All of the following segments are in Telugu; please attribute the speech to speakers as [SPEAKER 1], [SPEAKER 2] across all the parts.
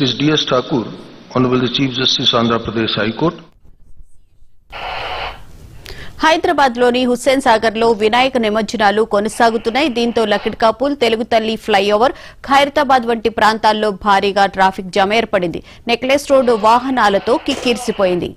[SPEAKER 1] This D.S. Thakur, Honorable the Chief Justice, Andhra Pradesh High Court.
[SPEAKER 2] Hyderabad లోని హుస్సేన్ సాగర్ లో వినాయక నిమజ్జనాలు కొనసాగుతున్నాయి. దీంతో లకిడికాపూల్, తెలుగుతల్లి ఫ్లైఓవర్, ఖైరతాబాద్ వంటి ప్రాంతాల్లో భారీగా ట్రాఫిక్ జామ్ ఏర్పడింది. నెక్లెస్ రోడ్డు వాహనాలతో కిక్కిరిసిపోయింది.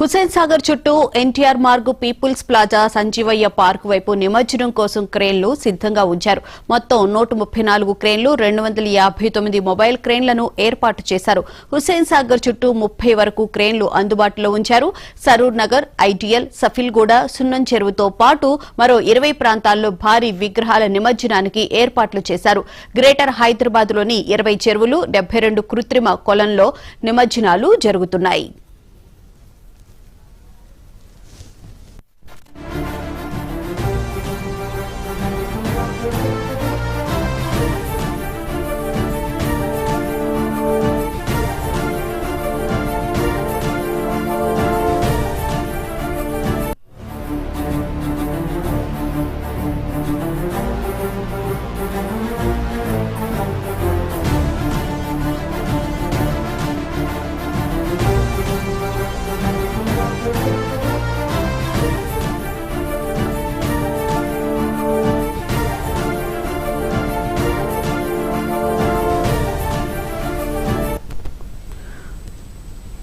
[SPEAKER 2] హుస్సేన్ సాగర్ చుట్టూ NTR Marg, people's plaza, Sanjeevaiah park వైపు నిమజ్జనం కోసం క్రేన్లు సిద్దంగా ఉంచారు. మొత్తం 134 క్రేన్లు, 259 మొబైల్ క్రేన్లను ఏర్పాటు చేశారు. హుస్సేన్ సాగర్ చుట్టూ 30 వరకు క్రేన్లు అందుబాటులో ఉంచారు. సరూర్ నగర్, ఐటీఎల్, సఫిల్గూడ, సున్నం చెరువుతో పాటు మరో 20 ప్రాంతాల్లో భారీ విగ్రహాల నిమజ్జనానికి ఏర్పాట్లు చేశారు. గ్రేటర్ హైదరాబాద్ లోని 20 చెరువులు, 72 కృత్రిమ కొలంలో నిమజ్జనాలు జరుగుతున్నాయి.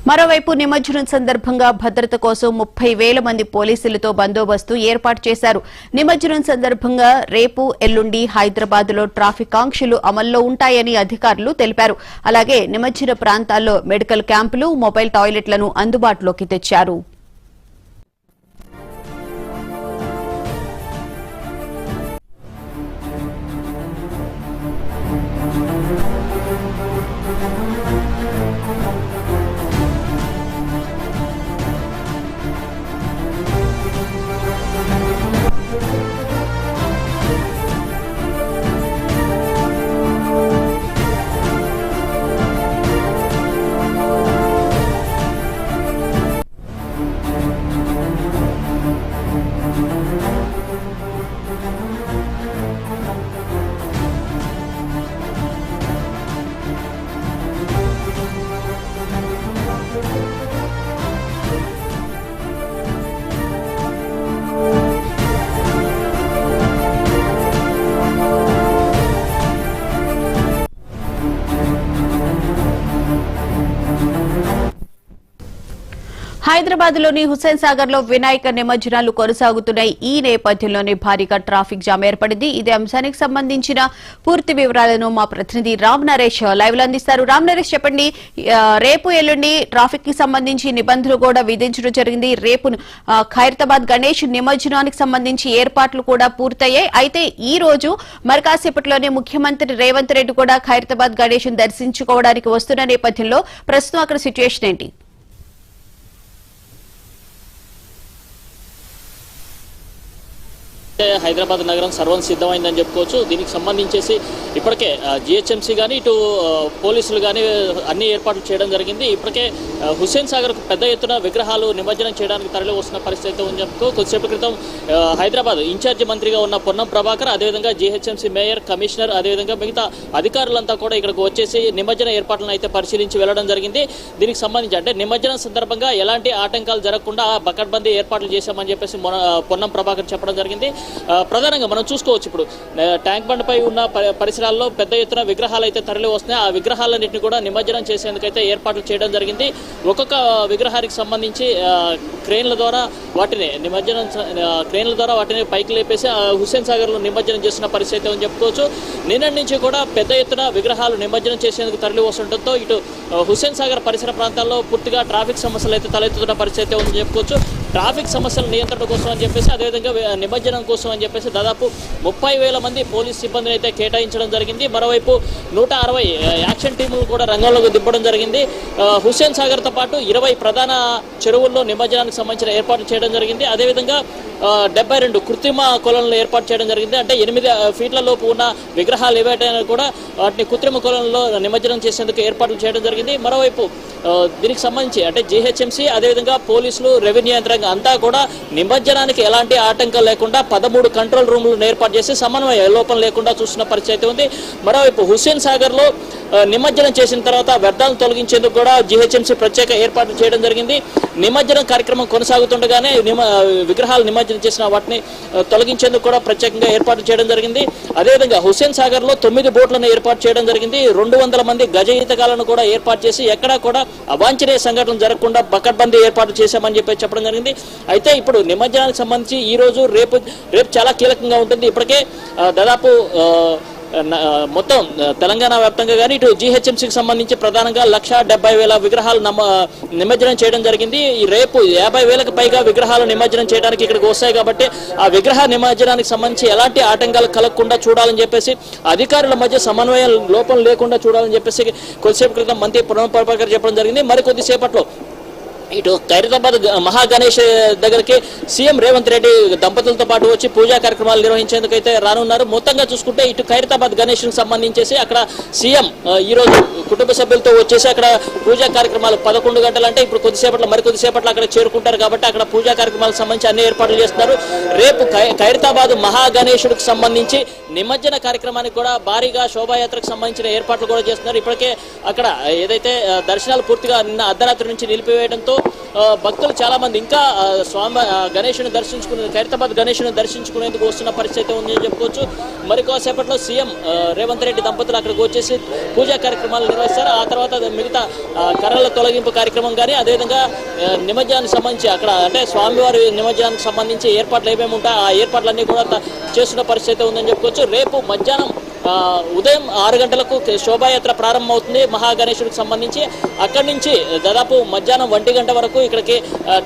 [SPEAKER 2] మరోవైపు నిమజ్జనం సందర్భంగా భద్రత కోసం 30,000 మంది పోలీసులతో బందోబస్తు ఏర్పాటు చేశారు. నిమజ్జనం సందర్భంగా రేపు, ఎల్లుండి హైదరాబాద్ లో ట్రాఫిక్ ఆంక్షలు అమల్లో ఉంటాయని అధికారులు తెలిపారు. అలాగే నిమజ్జన ప్రాంతాల్లో మెడికల్ క్యాంపులు, మొబైల్ టాయిలెట్లను అందుబాటులోకి తెచ్చారు. హైదరాబాద్లోని హుస్సేన్ సాగర్ లో వినాయక నిమజ్జనాలు కొనసాగుతున్నాయి. ఈ నేపథ్యంలోనే భారీగా ట్రాఫిక్ జామ్ ఏర్పడింది. ఇదే అంశానికి సంబంధించిన పూర్తి వివరాలను మా ప్రతినిధి రామ్ నరేష్ లైవ్ లో అందిస్తారు. రామ్ నరేష్, చెప్పండి, రేపు ఎల్లుండి ట్రాఫిక్ కి సంబంధించి నిబంధనలు కూడా విధించడం జరిగింది. రేపు ఖైరతాబాద్ గణేష్ నిమజ్జనానికి సంబంధించి ఏర్పాట్లు కూడా పూర్తయ్యాయి. అయితే ఈ రోజు మరి కాసేపట్లోనే ముఖ్యమంత్రి రేవంత్ రెడ్డి కూడా ఖైరతాబాద్ గణేష్ దర్శించుకోవడానికి వస్తున్న నేపథ్యంలో ప్రస్తుతం అక్కడ సిచ్యువేషన్ ఏంటి?
[SPEAKER 3] హైదరాబాద్ నగరం సర్వం సిద్ధమైందని చెప్పుకోవచ్చు. దీనికి సంబంధించేసి ఇప్పటికే జిహెచ్ఎంసీ కానీ ఇటు పోలీసులు కానీ అన్ని ఏర్పాట్లు చేయడం జరిగింది. ఇప్పటికే హుస్సేన్ సాగర్కు పెద్ద ఎత్తున విగ్రహాలు నిమజ్జనం చేయడానికి తరలి వస్తున్న పరిస్థితి ఉందని చెప్పుకో. కొద్దిసేపటి క్రితం హైదరాబాద్ ఇన్ఛార్జి మంత్రిగా ఉన్న పొన్నం ప్రభాకర్, అదేవిధంగా జిహెచ్ఎంసీ మేయర్, కమిషనర్, అదేవిధంగా మిగతా అధికారులంతా కూడా ఇక్కడికి వచ్చేసి నిమజ్జన ఏర్పాట్లను అయితే పరిశీలించి వెళ్లడం జరిగింది. దీనికి సంబంధించి అంటే నిమజ్జనం సందర్భంగా ఎలాంటి ఆటంకాలు జరగకుండా బకడ్బందీ ఏర్పాట్లు చేశామని చెప్పేసి పొన్నం ప్రభాకర్ చెప్పడం జరిగింది. ప్రధానంగా మనం చూసుకోవచ్చు, ఇప్పుడు ట్యాంక్ బండ్పై ఉన్న పరిసరాల్లో పెద్ద ఎత్తున విగ్రహాలు అయితే తరలి వస్తున్నాయి. ఆ విగ్రహాలన్నింటినీ కూడా నిమజ్జనం చేసేందుకైతే ఏర్పాట్లు చేయడం జరిగింది. ఒక్కొక్క విగ్రహానికి సంబంధించి క్రేన్ల ద్వారా వాటిని పైకి లేపేసి హుస్సేన్ సాగర్ లో నిమజ్జనం చేసిన పరిస్థితి అని చెప్పుకోవచ్చు. నిన్నటి నుంచి కూడా పెద్ద ఎత్తున విగ్రహాలు నిమజ్జనం చేసేందుకు తరలి వస్తుండటంతో ఇటు హుస్సేన్ సాగర్ పరిసర ప్రాంతాల్లో పూర్తిగా ట్రాఫిక్ సమస్యలు అయితే తలెత్తుతున్న పరిస్థితి ఉందని చెప్పుకోవచ్చు. ట్రాఫిక్ సమస్యల నియంత్రణ కోసం అని చెప్పేసి, అదేవిధంగా నిమజ్జనం కోసం అని చెప్పేసి దాదాపు 30,000 మంది పోలీస్ సిబ్బందిని అయితే కేటాయించడం జరిగింది. మరోవైపు 160 యాక్షన్ టీములు కూడా రంగంలోకి దింపడం జరిగింది. హుస్సేన్ సాగర్తో పాటు 20 ప్రధాన చెరువుల్లో నిమజ్జనానికి సంబంధించిన ఏర్పాట్లు చేయడం జరిగింది. అదేవిధంగా 72 కృత్రిమ కొలనులు ఏర్పాటు చేయడం జరిగింది. అంటే 8 ఫీట్ల లోపు ఉన్న విగ్రహాలు ఏవైనా కూడా వాటిని కృత్రిమ కొలనులో నిమజ్జనం చేసేందుకు ఏర్పాట్లు చేయడం జరిగింది. మరోవైపు దీనికి సంబంధించి అంటే జిహెచ్ఎంసీ, అదేవిధంగా పోలీసులు, రెవెన్యూ యంత్రాంగం అంతా కూడా నిమజ్జనానికి ఎలాంటి ఆటంకం లేకుండా 13 కంట్రోల్ రూమ్లను ఏర్పాటు చేసి సమన్వయ లోపం లేకుండా చూస్తున్న పరిస్థితి ఉంది. మరోవైపు హుస్సేన్ సాగర్ లో నిమజ్జనం చేసిన తర్వాత వ్యర్థాలను తొలగించేందుకు కూడా జిహెచ్ఎంసీ ప్రత్యేక ఏర్పాట్లు చేయడం జరిగింది. నిమజ్జనం కార్యక్రమం కొనసాగుతుండగానే విగ్రహాలు నిమజ్జనం చేసిన వాటిని తొలగించేందుకు కూడా ప్రత్యేకంగా ఏర్పాటు చేయడం జరిగింది. అదేవిధంగా హుస్సేన్ సాగర్ లో 9 బోట్లను ఏర్పాటు చేయడం జరిగింది. 200 మంది గజ ఈతగాళ్లను కూడా ఏర్పాటు చేసి ఎక్కడా కూడా అవాంఛనీయ సంఘటనలు జరగకుండా బకడ్బందీ ఏర్పాటు చేశామని చెప్పడం జరిగింది. అయితే ఇప్పుడు నిమజ్జనానికి సంబంధించి ఈ రోజు రేపు చాలా కీలకంగా ఉంటుంది. ఇప్పటికే దాదాపు మొత్తం తెలంగాణ వ్యాప్తంగా కానీ ఇటు జిహెచ్ఎంసీకి సంబంధించి ప్రధానంగా 170,000 విగ్రహాలు నిమజ్జనం చేయడం జరిగింది. రేపు 50,000కు పైగా విగ్రహాలు నిమజ్జనం చేయడానికి ఇక్కడికి వస్తాయి. కాబట్టి ఆ విగ్రహ నిమజ్జనానికి సంబంధించి ఎలాంటి ఆటంకాలు కలగకుండా చూడాలని చెప్పేసి, అధికారుల మధ్య సమన్వయ లోపం లేకుండా చూడాలని చెప్పేసి కొద్దిసేపు క్రితం మంత్రి పొన్నం ప్రభాకర్ చెప్పడం జరిగింది. మరికొద్దిసేపట్లో ఇటు ఖైరతాబాద్ మహాగణేష్ దగ్గరికి సీఎం రేవంత్ రెడ్డి దంపతులతో పాటు వచ్చి పూజా కార్యక్రమాలు నిర్వహించేందుకు అయితే రానున్నారు. మొత్తంగా చూసుకుంటే ఇటు ఖైరతాబాద్ గణేష్ కు సంబంధించేసి అక్కడ సీఎం ఈ రోజు కుటుంబ సభ్యులతో వచ్చేసి అక్కడ పూజా కార్యక్రమాలు 11 గంటలు అంటే ఇప్పుడు మరికొద్దిసేపట్లో అక్కడ చేరుకుంటారు. కాబట్టి అక్కడ పూజా కార్యక్రమాలకు సంబంధించి అన్ని ఏర్పాట్లు చేస్తున్నారు. రేపు ఖైరతాబాద్ మహాగణేశుడికి సంబంధించి నిమజ్జన కార్యక్రమానికి కూడా భారీగా శోభాయాత్రకు సంబంధించిన ఏర్పాట్లు కూడా చేస్తున్నారు. ఇప్పటికే అక్కడ ఏదైతే దర్శనాలు పూర్తిగా నిన్న అర్ధరాత్రి నుంచి నిలిపివేయడంతో భక్తులు చాలా మంది ఇంకా స్వామి గణేశుని ఖైరతాబాద్ గణేశుని దర్శించుకునేందుకు వస్తున్న పరిస్థితి ఉందని చెప్పుకోవచ్చు. మరికొద్దిసేపట్లో సీఎం రేవంత్ రెడ్డి దంపతులు అక్కడికి వచ్చేసి పూజా కార్యక్రమాలు నిర్వహిస్తారు. ఆ తర్వాత మిగతా కర్రల తొలగింపు కార్యక్రమం కానీ, అదేవిధంగా నిమజ్జనానికి సంబంధించి అక్కడ అంటే స్వామివారి నిమజ్జనానికి సంబంధించి ఏర్పాట్లు ఏమేమి ఉంటాయో ఆ ఏర్పాట్లన్నీ కూడా చేస్తున్న పరిస్థితి ఉందని చెప్పుకోవచ్చు. రేపు మధ్యాహ్నం ఉదయం 6 గంటలకు శోభాయాత్ర ప్రారంభమవుతుంది మహాగణేశుడికి సంబంధించి. అక్కడి నుంచి దాదాపు మధ్యాహ్నం 1 గంట వరకు ఇక్కడికి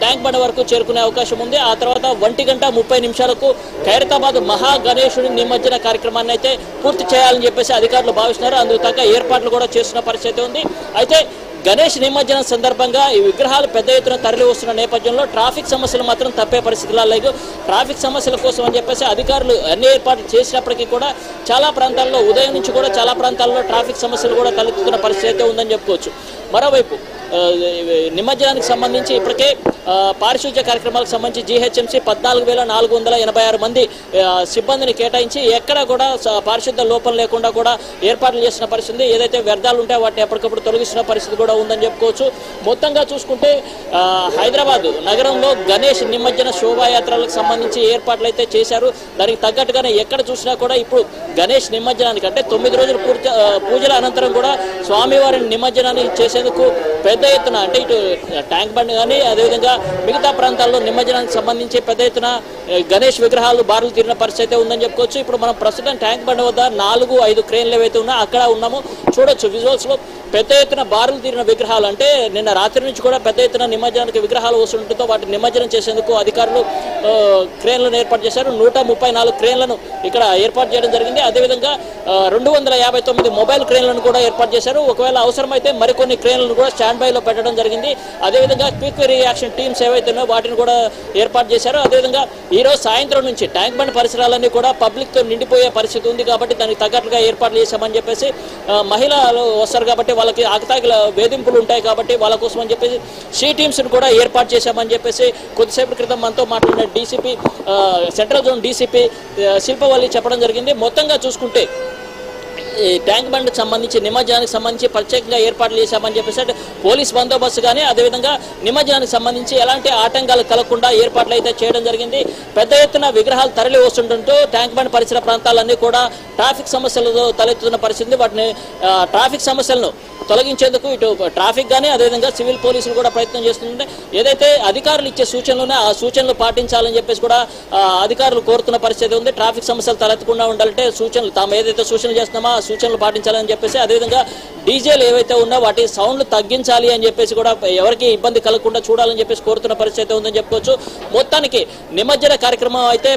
[SPEAKER 3] ట్యాంక్ బండ్ వరకు చేరుకునే అవకాశం ఉంది. ఆ తర్వాత 1 గంట 30 నిమిషాలకు ఖైరతాబాద్ మహాగణేశుడి నిమజ్జన కార్యక్రమాన్ని అయితే పూర్తి చేయాలని చెప్పేసి అధికారులు భావిస్తున్నారు. అందుకు తగ్గ ఏర్పాట్లు కూడా చేస్తున్న పరిస్థితి ఉంది. అయితే గణేష్ నిమజ్జనం సందర్భంగా ఈ విగ్రహాలు పెద్ద ఎత్తున తరలి వస్తున్న నేపథ్యంలో ట్రాఫిక్ సమస్యలు మాత్రం తప్పే పరిస్థితుల్లో లేదు. ట్రాఫిక్ సమస్యల కోసం అని చెప్పేసి అధికారులు అన్ని ఏర్పాట్లు చేసినప్పటికీ కూడా చాలా ప్రాంతాల్లో ఉదయం నుంచి కూడా చాలా ప్రాంతాల్లో ట్రాఫిక్ సమస్యలు కూడా తలెత్తుతున్న పరిస్థితి ఉందని చెప్పుకోవచ్చు. మరోవైపు నిమజ్జనానికి సంబంధించి ఇప్పటికే పారిశుధ్య కార్యక్రమాలకు సంబంధించి జిహెచ్ఎంసీ 14,486 మంది సిబ్బందిని కేటాయించి ఎక్కడ కూడా పారిశుద్ధ లోపం లేకుండా కూడా ఏర్పాట్లు చేసిన పరిస్థితి. ఏదైతే వ్యర్థాలు ఉంటాయో వాటిని ఎప్పటికప్పుడు తొలగిస్తున్న పరిస్థితి కూడా ఉందని చెప్పుకోవచ్చు. మొత్తంగా చూసుకుంటే హైదరాబాద్ నగరంలో గణేష్ నిమజ్జన శోభాయాత్రలకు సంబంధించి ఏర్పాట్లు అయితే చేశారు. దానికి తగ్గట్టుగానే ఎక్కడ చూసినా కూడా ఇప్పుడు గణేష్ నిమజ్జనానికి అంటే 9 రోజుల పూజల అనంతరం కూడా స్వామివారి నిమజ్జనాన్ని చేసేందుకు పెద్ద పెద్ద ఎత్తున అంటే ఇటు ట్యాంక్ బండ్ కానీ అదేవిధంగా మిగతా ప్రాంతాల్లో నిమజ్జనానికి సంబంధించి పెద్ద ఎత్తున గణేష్ విగ్రహాలు బారులు తీరిన పరిస్థితి ఉందని చెప్పుకోవచ్చు. ఇప్పుడు మనం ప్రస్తుతం ట్యాంక్ బండ్ వద్ద 4-5 క్రేన్లు ఏవైతే ఉన్నా అక్కడ ఉన్నాము. చూడొచ్చు విజువల్స్ లో పెద్ద ఎత్తున బారులు తీరిన విగ్రహాలు, అంటే నిన్న రాత్రి నుంచి కూడా పెద్ద ఎత్తున నిమజ్జనానికి విగ్రహాలు వస్తుండటంతో వాటిని నిమజ్జనం చేసేందుకు అధికారులు క్రేన్లను ఏర్పాటు చేశారు. 134 క్రేన్లను ఇక్కడ ఏర్పాటు చేయడం జరిగింది. అదేవిధంగా 259 మొబైల్ క్రేన్లను కూడా ఏర్పాటు చేశారు. ఒకవేళ అవసరమైతే మరికొన్ని క్రేన్లను కూడా స్టాండ్ బైలో పెట్టడం జరిగింది. అదేవిధంగా క్విక్ రియాక్షన్ టీమ్స్ ఏవైతే ఉన్నాయో వాటిని కూడా ఏర్పాటు చేశారు. అదేవిధంగా ఈ రోజు సాయంత్రం నుంచి ట్యాంక్ బండ్ పరిసరాలన్నీ కూడా పబ్లిక్ తో నిండిపోయే పరిస్థితి ఉంది కాబట్టి దానికి తగ్గట్టుగా ఏర్పాట్లు చేశామని చెప్పేసి, మహిళలు వస్తారు కాబట్టి వాళ్ళకి ఆకతాగిల వేధింపులు ఉంటాయి కాబట్టి వాళ్ళ కోసం అని చెప్పేసి షీ టీమ్స్ కూడా ఏర్పాటు చేశామని చెప్పేసి కొద్దిసేపటి క్రితం మనతో మాట్లాడిన DCP, central zone DCP Shilpavalli చెప్పడం జరిగింది. మొత్తంగా చూసుకుంటే ఈ ట్యాంక్ బండ్కి సంబంధించి నిమజ్జనానికి సంబంధించి ప్రత్యేకంగా ఏర్పాట్లు చేశామని చెప్పేసి అంటే పోలీస్ బందోబస్తు కానీ అదేవిధంగా నిమజ్జనానికి సంబంధించి ఎలాంటి ఆటంకాలు కలగకుండా ఏర్పాట్లు అయితే చేయడం జరిగింది. పెద్ద ఎత్తున విగ్రహాలు తరలి వస్తుండటంతో ట్యాంక్ బండ్ పరిసర ప్రాంతాలన్నీ కూడా ట్రాఫిక్ సమస్యలతో తలెత్తుతున్న పరిస్థితి. వాటిని ట్రాఫిక్ సమస్యలను తొలగించేందుకు ఇటు ట్రాఫిక్ కానీ అదేవిధంగా సివిల్ పోలీసులు కూడా ప్రయత్నం చేస్తుంటే ఏదైతే అధికారులు ఇచ్చే సూచనలునే ఆ సూచనలు పాటించాలని చెప్పేసి కూడా అధికారులు కోరుతున్న పరిస్థితి ఉంది. ట్రాఫిక్ సమస్యలు తలెత్తకుండా ఉండాలంటే సూచనలు తాము ఏదైతే సూచనలు చేస్తున్నామో ఆ సూచనలు పాటించాలని చెప్పేసి, అదేవిధంగా డీజేలు ఏవైతే ఉన్నా వాటి సౌండ్లు తగ్గించాలి అని చెప్పేసి కూడా ఎవరికి ఇబ్బంది కలగకుండా చూడాలని చెప్పేసి కోరుతున్న పరిస్థితి ఉందని చెప్పుకోవచ్చు. మొత్తానికి నిమజ్జన కార్యక్రమం అయితే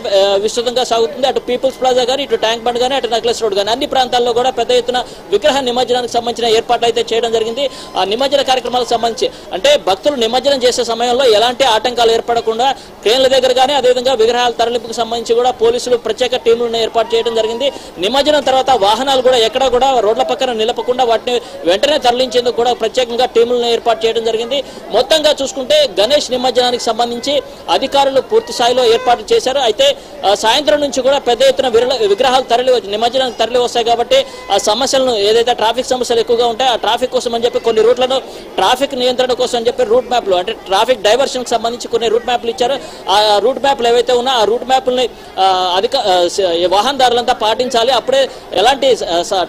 [SPEAKER 3] విస్తృతంగా సాగుతుంది. అటు పీపుల్స్ ప్లాజా కానీ ఇటు ట్యాంక్ బండ్ కానీ అటు నెక్లెస్ రోడ్ కానీ అన్ని ప్రాంతాల్లో కూడా పెద్ద ఎత్తున విగ్రహ నిమజ్జనానికి సంబంధించిన ఏర్పాట్లు అయితే చేయడం జరిగింది. ఆ నిమజ్జన కార్యక్రమాలకు సంబంధించి అంటే భక్తులు నిమజ్జనం చేసే సమయంలో ఎలాంటి ఆటంకాలు ఏర్పడకుండా క్రేన్ల దగ్గర కానీ అదేవిధంగా విగ్రహాల తరలింపుకు సంబంధించి కూడా పోలీసులు ప్రత్యేక టీంలను ఏర్పాటు చేయడం జరిగింది. నిమజ్జనం తర్వాత వాహనాలు కూడా ఎక్కడ కూడా రోడ్ల పక్కన నిలపకుండా వాటిని వెంటనే తరలించేందుకు కూడా ప్రత్యేకంగా టీములను ఏర్పాటు చేయడం జరిగింది. మొత్తంగా చూసుకుంటే గణేష్ నిమజ్జనానికి సంబంధించి అధికారులు పూర్తి స్థాయిలో ఏర్పాట్లు చేశారు. అయితే సాయంత్రం నుంచి కూడా పెద్ద ఎత్తున విగ్రహాలు నిమజ్జనానికి తరలి వస్తాయి కాబట్టి ఆ సమస్యలను ఏదైతే ట్రాఫిక్ సమస్యలు ఎక్కువగా ఉంటాయి ఆ ట్రాఫిక్ కోసం అని చెప్పి కొన్ని రూట్లను ట్రాఫిక్ నియంత్రణ కోసం అని చెప్పి రూట్ మ్యాప్లు అంటే ట్రాఫిక్ డైవర్షన్ కి సంబంధించి కొన్ని రూట్ మ్యాప్లు ఇచ్చారు. ఆ రూట్ మ్యాప్లు ఏవైతే ఉన్నా ఆ రూట్ మ్యాప్లని వాహనదారులంతా పాటించాలి. అప్పుడే ఎలాంటి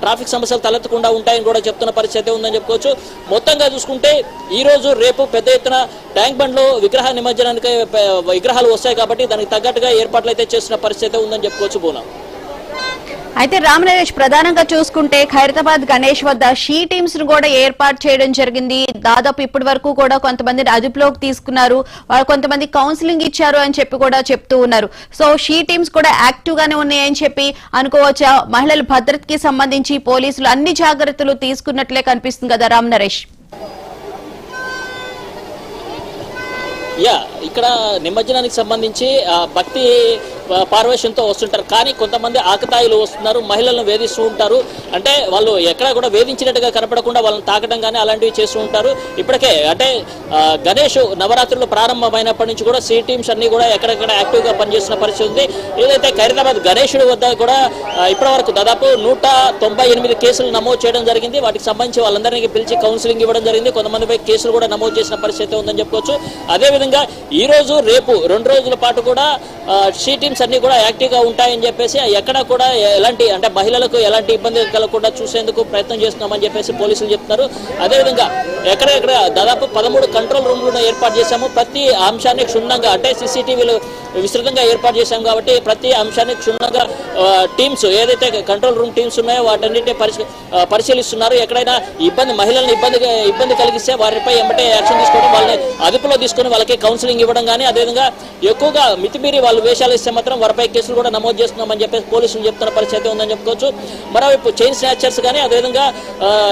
[SPEAKER 3] ట్రాఫిక్ సమస్యలు తలెత్తకుండా ఉంటాయని కూడా చెప్తున్న పరిస్థితి ఉందని చెప్పుకోవచ్చు. మొత్తంగా చూసుకుంటే ఈ రోజు రేపు పెద్ద ఎత్తున ట్యాంక్ బండ్ లో విగ్రహ నిమజ్జనానికి విగ్రహాలు వస్తాయి కాబట్టి దానికి తగ్గట్టుగా ఏర్పాట్లు అయితే చేస్తున్న పరిస్థితి ఉందని చెప్పుకోవచ్చు. బోనా
[SPEAKER 2] అయితే రామనరేష్, ప్రధానంగా చూసుకుంటే ఖైరతాబాద్ గణేష్ వద్ద షీ టీమ్స్ ను కూడా ఏర్పాటు చేయడం జరిగింది. దాదాపు ఇప్పటి వరకు కూడా కొంతమందిని అదుపులోకి తీసుకున్నారు, కొంతమంది కౌన్సిలింగ్ ఇచ్చారు అని చెప్పి కూడా చెప్తూ ఉన్నారు. సో షీ టీమ్స్ కూడా యాక్టివ్ గానే ఉన్నాయని చెప్పి అనుకోవచ్చా? మహిళల భద్రతకి సంబంధించి పోలీసులు అన్ని జాగ్రత్తలు తీసుకున్నట్లే కనిపిస్తుంది కదా రామనరేష్?
[SPEAKER 3] ఇక్కడ నిమజ్జనానికి సంబంధించి భక్తి పార్వేషంతో వస్తుంటారు, కానీ కొంతమంది ఆకతాయిలు వస్తున్నారు, మహిళలను వేధిస్తూ ఉంటారు. అంటే వాళ్ళు ఎక్కడ కూడా వేధించినట్టుగా కనపడకుండా వాళ్ళని తాకడం కానీ అలాంటివి చేస్తూ ఉంటారు. ఇప్పటికే అంటే గణేష్ నవరాత్రులు ప్రారంభమైనప్పటి నుంచి కూడా సి టీమ్స్ అన్ని కూడా ఎక్కడెక్కడ యాక్టివ్గా పనిచేస్తున్న పరిస్థితి ఉంది. ఏదైతే ఖైరతాబాద్ గణేశుడి వద్ద కూడా ఇప్పటి వరకు దాదాపు 198 కేసులు నమోదు చేయడం జరిగింది. వాటికి సంబంధించి వాళ్ళందరినీ పిలిచి కౌన్సిలింగ్ ఇవ్వడం జరిగింది. కొంతమందిపై కేసులు కూడా నమోదు చేసిన పరిస్థితి ఉందని చెప్పుకోవచ్చు. అదేవిధంగా ఈ రోజు రేపు 2 రోజుల పాటు కూడా షీ టీమ్స్ అన్ని కూడా యాక్టివ్ గా ఉంటాయని చెప్పేసి ఎక్కడ కూడా ఎలాంటి అంటే మహిళలకు ఎలాంటి ఇబ్బంది కలగకుండా చూసేందుకు ప్రయత్నం చేస్తున్నామని చెప్పేసి పోలీసులు చెప్తున్నారు. అదేవిధంగా ఎక్కడెక్కడ దాదాపు 13 కంట్రోల్ రూమ్లను ఏర్పాటు చేశాము. ప్రతి అంశాన్ని క్షుణ్ణంగా అంటే సీసీటీవీలు విస్తృతంగా ఏర్పాటు చేశాం కాబట్టి ప్రతి అంశాన్ని క్షుణ్ణంగా టీమ్స్ ఏదైతే కంట్రోల్ రూమ్ టీమ్స్ ఉన్నాయో వాటన్నిటిని పరిశీలిస్తున్నారు. ఎక్కడైనా మహిళలను ఇబ్బంది కలిగిస్తే వారిపై ఎంబటే యాక్షన్ తీసుకోవడం, వాళ్ళని అదుపులో తీసుకొని వాళ్ళకి కౌన్సిలింగ్ ఇవ్వడం కానీ అదేవిధంగా ఎక్కువగా మితిమీరి వాళ్ళు వేషాలు ఇస్తే మాత్రం వారిపై కేసులు కూడా నమోదు చేస్తున్నామని చెప్పేసి పోలీసులు చెప్తున్న పరిస్థితి ఉందని చెప్పుకోవచ్చు. మరోవైపు చైన్ స్నాచర్స్ కానీ అదేవిధంగా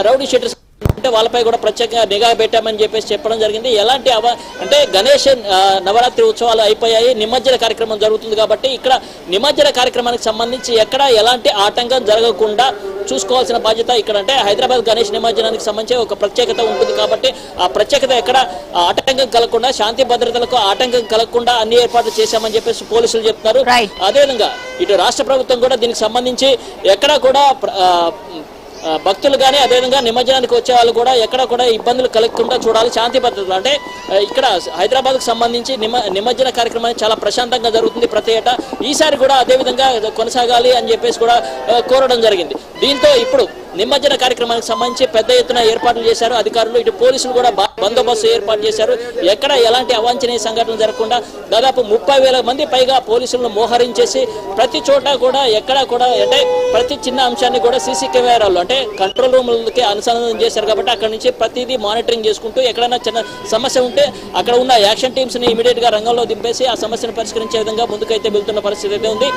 [SPEAKER 3] రౌడీ షీటర్స్ అంటే వాళ్ళపై కూడా ప్రత్యేకంగా నిఘా పెట్టామని చెప్పేసి చెప్పడం జరిగింది. ఎలాంటి అంటే గణేష్ నవరాత్రి ఉత్సవాలు అయిపోయాయి, నిమజ్జన కార్యక్రమం జరుగుతుంది కాబట్టి ఇక్కడ నిమజ్జన కార్యక్రమానికి సంబంధించి ఎక్కడ ఎలాంటి ఆటంకం జరగకుండా చూసుకోవాల్సిన బాధ్యత ఇక్కడ అంటే హైదరాబాద్ గణేష్ నిమజ్జనానికి సంబంధించి ఒక ప్రత్యేకత ఉంటుంది కాబట్టి ఆ ప్రత్యేకత ఎక్కడ ఆటంకం కలగకుండా శాంతి భద్రతలకు ఆటంకం కలగకుండా అన్ని ఏర్పాట్లు చేశామని చెప్పేసి పోలీసులు చెప్తున్నారు. అదేవిధంగా ఇటు రాష్ట్ర ప్రభుత్వం కూడా దీనికి సంబంధించి ఎక్కడ కూడా భక్తులు కానీ అదేవిధంగా నిమజ్జనానికి వచ్చే వాళ్ళు కూడా ఎక్కడ కూడా ఇబ్బందులు కలగకుండా చూడాలి. శాంతి భద్రతలు అంటే ఇక్కడ హైదరాబాద్కు సంబంధించి నిమజ్జన కార్యక్రమాన్ని చాలా ప్రశాంతంగా జరుగుతుంది ప్రతి ఏటా. ఈసారి కూడా అదేవిధంగా కొనసాగాలి అని చెప్పేసి కూడా కోరడం జరిగింది. దీంతో ఇప్పుడు నిమజ్జన కార్యక్రమానికి సంబంధించి పెద్ద ఎత్తున ఏర్పాట్లు చేశారు అధికారులు. ఇటు పోలీసులు కూడా బందోబస్తు ఏర్పాటు చేశారు. ఎక్కడ ఎలాంటి అవాంఛనీయ సంఘటనలు జరగకుండా దాదాపు 30,000 మంది పైగా పోలీసులను మోహరించేసి ప్రతి చోట కూడా ఎక్కడ కూడా అంటే ప్రతి చిన్న అంశాన్ని కూడా సీసీ కెమెరాలు అంటే కంట్రోల్ రూమ్లకి అనుసంధానం చేశారు. కాబట్టి అక్కడ నుంచి ప్రతిదీ మానిటరింగ్ చేసుకుంటూ ఎక్కడైనా చిన్న సమస్య ఉంటే అక్కడ ఉన్న యాక్షన్ టీమ్స్ ని ఇమీడియట్ గా రంగంలో దింపేసి ఆ సమస్యను పరిష్కరించే విధంగా ముందుకైతే వెళ్తున్న పరిస్థితి అయితే ఉంది.